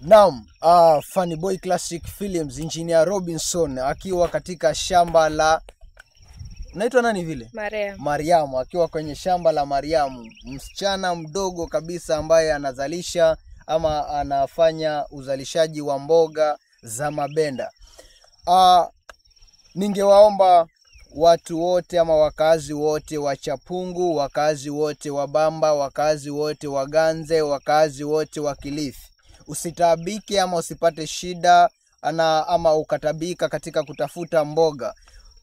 Naam, Funny Boy Classic Films Engineer Robinson akiwa katika shamba la naitwa nani vile? Mariamu, akiwa kwenye shamba la Mariamu, msichana mdogo kabisa ambaye anazalisha ama anafanya uzalishaji wa mboga za mabenda. Ningewaomba watu wote ama wakazi wote wa Chapungu, wakazi wote wa Bamba, wakazi wote wa Ganze, wakazi wote wa Kilifi, usitabike ama usipate shida ama ukatabika katika kutafuta mboga.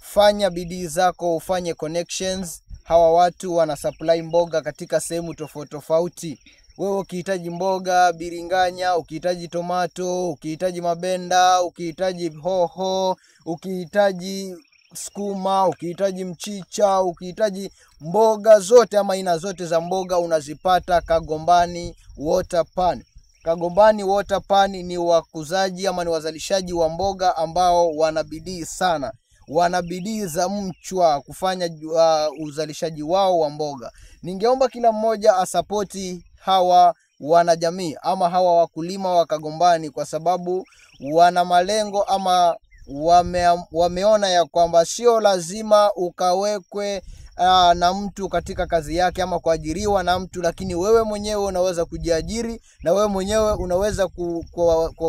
Fanya bidii zako, ufanye connections. Hawa watu wana supply mboga katika sehemu tofauti tofauti. Wewe ukihitaji mboga biringanya, ukihitaji tomato, ukihitaji mabenda, ukihitaji hoho, ukihitaji skuma, ukihitaji mchicha, ukihitaji mboga zote ama aina zote za mboga unazipata Kagombani Water Pan. Kagombani Water Pan ni wakuzaji ama ni wazalishaji wa mboga ambao wanabidii sana. Wanabidii za mchwa kufanya uzalishaji wao wa mboga. Ningeomba kila mmoja asapoti hawa wanajamii ama hawa wakulima wa Kagombani, kwa sababu wana malengo ama wameona ya kwamba sio lazima ukawekwe na mtu katika kazi yake ama kuajiriwa na mtu, lakini wewe mwenyewe unaweza kujiajiri na wewe mwenyewe unaweza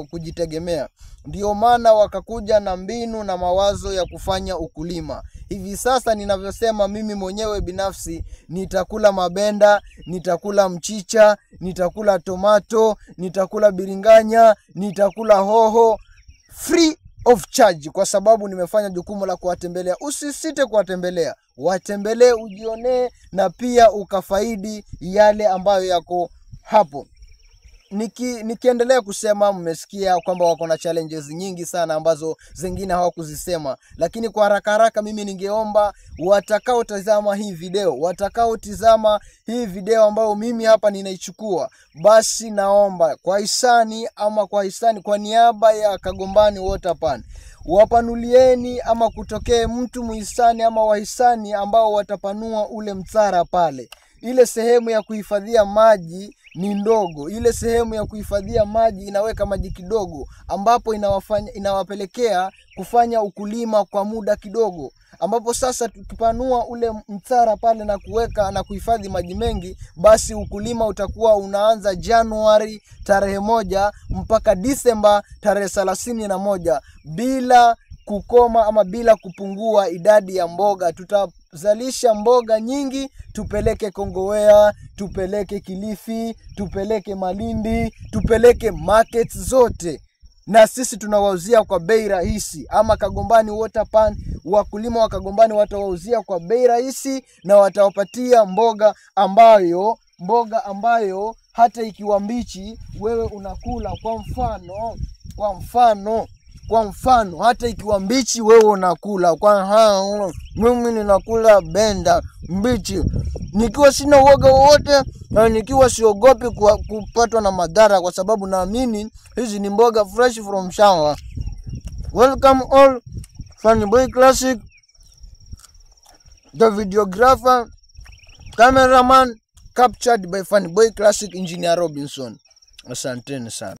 kujitegemea. Ndio maana wakakuja na mbinu na mawazo ya kufanya ukulima. Hivi sasa ninavyosema, mimi mwenyewe binafsi nitakula mabenda, nitakula mchicha, nitakula tomato, nitakula biringanya, nitakula hoho free of charge, kwa sababu nimefanya jukumu la kuwatembelea. Usisite kuwatembelea, watembelee ujionee na pia ukafaidi yale ambayo yako hapo. Nikiendelea kusema, mmesikia kwamba wako na challenges nyingi sana ambazo zingine hawakuzisema, lakini kwa haraka mimi ningeomba watakao tazama hii video ambayo mimi hapa ninaichukua, basi naomba kwa hisani kwa niaba ya Kagombani Water Pan, wapanulieni ama kutokee mtu muhisani ama wahisani ambao watapanua ule mtara pale. Ile sehemu ya kuhifadhia maji ni ndogo. Ile sehemu ya kuhifadhia maji inaweka maji kidogo, ambapo inawapelekea kufanya ukulima kwa muda kidogo. Ambapo sasa tukipanua ule mtara pale na kuweka na kuhifadhi maji mengi, basi ukulima utakuwa unaanza Januari tarehe 1 mpaka Disemba tarehe 31 bila kukoma ama bila kupungua idadi ya mboga. Tutazalisha mboga nyingi, tupeleke Kongowea, tupeleke Kilifi, tupeleke Malindi, tupeleke markets zote, na sisi tunawauzia kwa bei rahisi. Ama Kagombani Water Pan, wakulima wa Kagombani watawauzia kwa bei rahisi na watawapatia mboga ambayo hata ikiwa mbichi wewe unakula. Kwa mfano hata ikiwa mbichi wewe unakula. Mimi ninakula benda mbichi nikiwa sina uoga wowote, na nikiwa siogopi kupatwa na madhara, kwa sababu naamini hizi ni mboga fresh from shamba. Welcome all. Funny Boy Classic, the videographer, cameraman, captured by Funny Boy Classic Engineer Robinson. Asanteni sana.